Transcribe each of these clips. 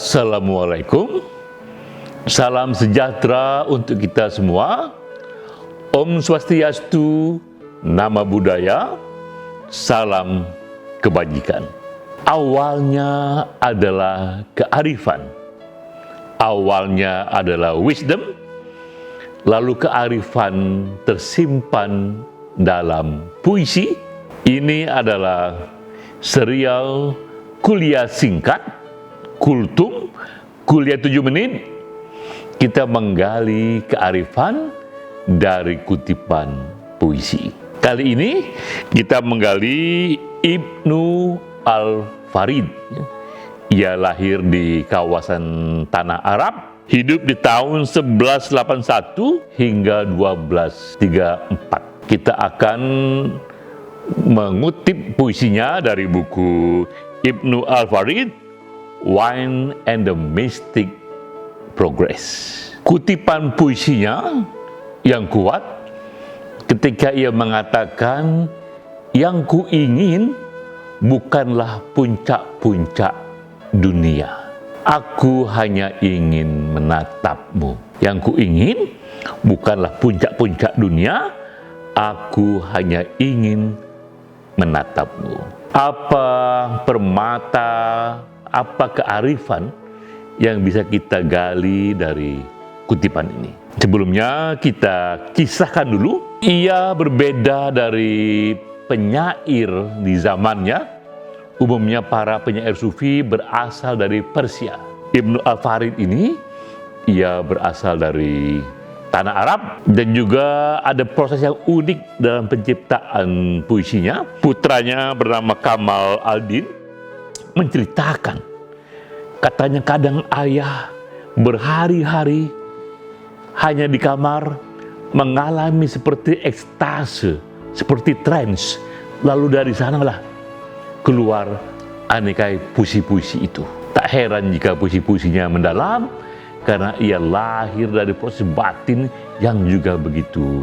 Assalamualaikum, salam sejahtera untuk kita semua. Om Swastiastu, Nama Budaya, salam kebajikan. Awalnya adalah kearifan, awalnya adalah wisdom, lalu kearifan tersimpan dalam puisi. Ini adalah serial kuliah singkat, Kultum, kuliah 7 menit, kita menggali kearifan dari kutipan puisi. Kali ini kita menggali Ibnu Al-Farid. Ia lahir di kawasan Tanah Arab, hidup di tahun 1181 hingga 1234. Kita akan mengutip puisinya dari buku Ibnu Al-Farid, Wine and the Mystic Progress. Kutipan puisinya yang kuat ketika ia mengatakan, yang kuingin bukanlah puncak-puncak dunia, aku hanya ingin menatapmu. Yang kuingin bukanlah puncak-puncak dunia, aku hanya ingin menatapmu. Apa permata, apa kearifan yang bisa kita gali dari kutipan ini? Sebelumnya kita kisahkan dulu, ia berbeda dari penyair di zamannya. Umumnya para penyair sufi berasal dari Persia. Ibnu Al-Farid ini, ia berasal dari Tanah Arab, dan juga ada proses yang unik dalam penciptaan puisinya. Putranya bernama Kamal Al-Din menceritakan, katanya kadang ayah berhari-hari hanya di kamar mengalami seperti ekstase, seperti trance, lalu dari sanalah keluar aneka puisi-puisi itu. Tak heran jika puisi-puisinya mendalam, karena ia lahir dari proses batin yang juga begitu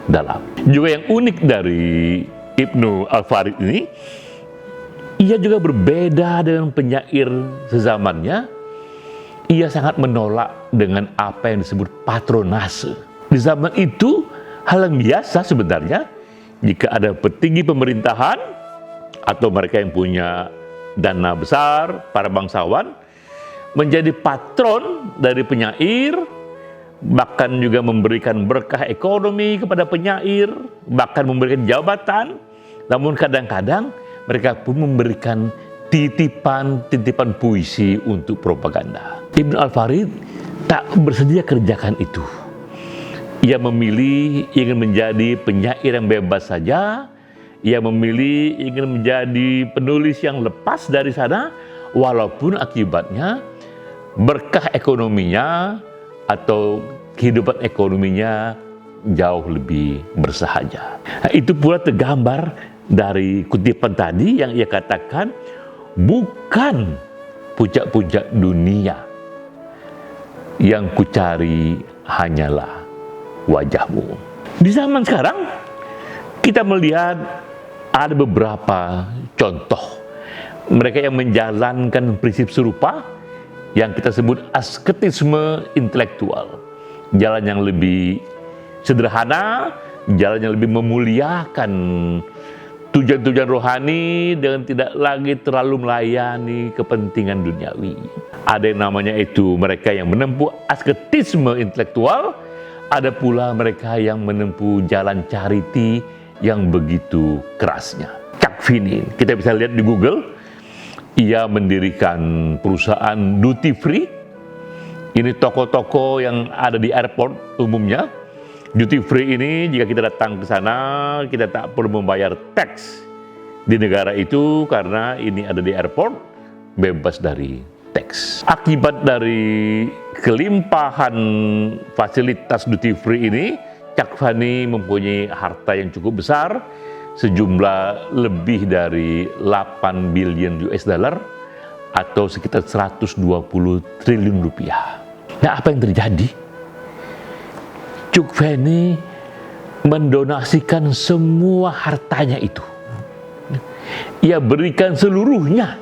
dalam. Juga yang unik dari Ibnu Al-Farid ini, ia juga berbeda dengan penyair sezamannya. Ia sangat menolak dengan apa yang disebut patronase. Di zaman itu, hal yang biasa sebenarnya jika ada petinggi pemerintahan atau mereka yang punya dana besar, para bangsawan, menjadi patron dari penyair, bahkan juga memberikan berkah ekonomi kepada penyair, bahkan memberikan jabatan. Namun kadang-kadang mereka pun memberikan titipan puisi untuk propaganda. Ibnu Al-Farid tak bersedia kerjakan itu. Ia memilih ingin menjadi penyair yang bebas saja. Ia memilih ingin menjadi penulis yang lepas dari sana, walaupun akibatnya berkah ekonominya atau kehidupan ekonominya jauh lebih bersahaja. Nah, itu pula tergambar dari kutipan tadi yang ia katakan, bukan puncak-puncak dunia, yang kucari hanyalah wajahmu. Di zaman sekarang kita melihat ada beberapa contoh mereka yang menjalankan prinsip serupa yang kita sebut asketisme intelektual. Jalan yang lebih sederhana, jalan yang lebih memuliakan tujuan-tujuan rohani dengan tidak lagi terlalu melayani kepentingan duniawi. Ada yang namanya itu mereka yang menempuh asketisme intelektual, ada pula mereka yang menempuh jalan charity yang begitu kerasnya. Chuck Finney, kita bisa lihat di Google, ia mendirikan perusahaan duty free. Ini toko-toko yang ada di airport umumnya. Duty free ini jika kita datang ke sana, kita tak perlu membayar tax di negara itu karena ini ada di airport, bebas dari tax. Akibat dari kelimpahan fasilitas duty free ini, Chuck Finney mempunyai harta yang cukup besar, sejumlah lebih dari 8 billion US dollar atau sekitar 120 triliun rupiah. Nah, apa yang terjadi? Chuck Finney mendonasikan semua hartanya itu. Ia berikan seluruhnya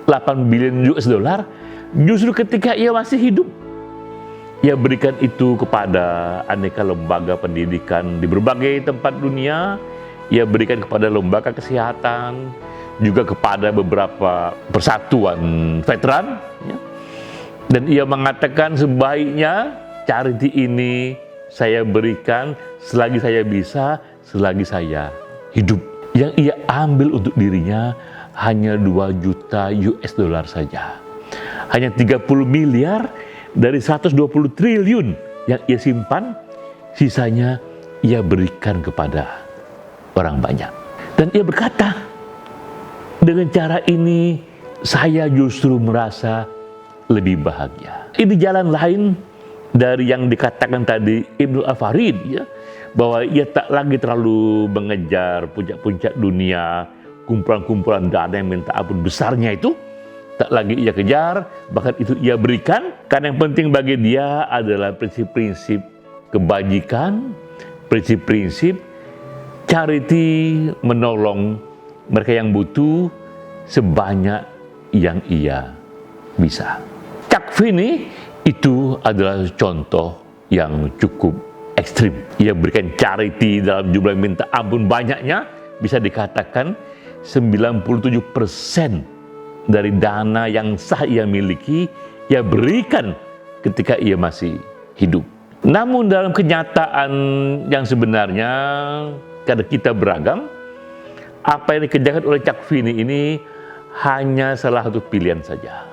8 billion US dollar Justru ketika ia masih hidup, ia berikan itu kepada aneka lembaga pendidikan di berbagai tempat dunia. Ia berikan kepada lembaga kesehatan, juga kepada beberapa persatuan veteran. Ya. Dan ia mengatakan sebaiknya charity ini saya berikan selagi saya bisa, selagi saya hidup. Yang ia ambil untuk dirinya hanya 2 juta US dollar saja. Hanya 30 miliar dari 120 triliun yang ia simpan, sisanya ia berikan kepada orang banyak. Dan ia berkata, dengan cara ini saya justru merasa lebih bahagia. Ini jalan lain dari yang dikatakan tadi Ibnu Al-Farid, ya, bahwa ia tak lagi terlalu mengejar puncak-puncak dunia, kumpulan-kumpulan dana yang minta ampun besarnya itu, tak lagi ia kejar, bahkan itu ia berikan, karena yang penting bagi dia adalah prinsip-prinsip kebajikan, prinsip-prinsip charity, menolong mereka yang butuh sebanyak yang ia bisa. Chuck Finney itu adalah contoh yang cukup ekstrim. Ia berikan charity dalam jumlah minta ampun banyaknya, bisa dikatakan 97% dari dana yang sah ia miliki, ia berikan ketika ia masih hidup. Namun dalam kenyataan yang sebenarnya, karena kita beragam, apa yang dikerjakan oleh Chuck Finney ini hanya salah satu pilihan saja.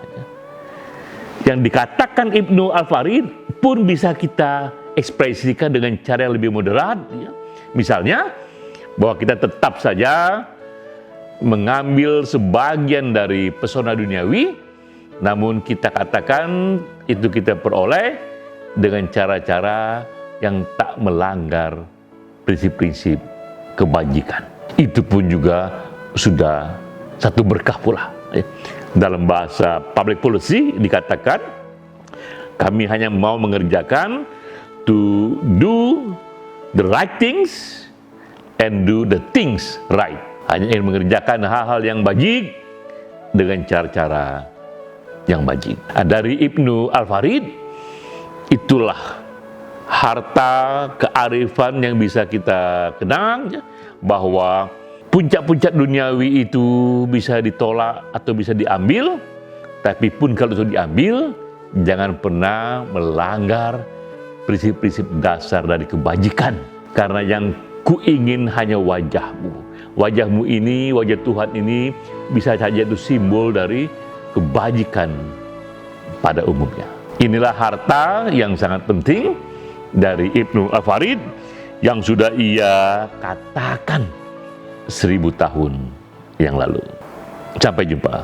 Yang dikatakan Ibnu Al-Farid pun bisa kita ekspresikan dengan cara yang lebih moderat. Misalnya, bahwa kita tetap saja mengambil sebagian dari pesona duniawi, namun kita katakan itu kita peroleh dengan cara-cara yang tak melanggar prinsip-prinsip kebajikan. Itu pun juga sudah satu berkah pula. Dalam bahasa public policy dikatakan, kami hanya mau mengerjakan to do the right things and do the things right. Hanya ingin mengerjakan hal-hal yang bajik dengan cara-cara yang bajik. Dari Ibnu Al-Farid, itulah harta kearifan yang bisa kita kenang, bahwa puncak-puncak duniawi itu bisa ditolak atau bisa diambil, tapi pun kalau itu diambil, jangan pernah melanggar prinsip-prinsip dasar dari kebajikan. Karena yang kuingin hanya wajahmu. Wajahmu ini, wajah Tuhan ini bisa saja itu simbol dari kebajikan pada umumnya. Inilah harta yang sangat penting dari Ibnu Al-Farid yang sudah ia katakan 1000 tahun yang lalu. Sampai jumpa.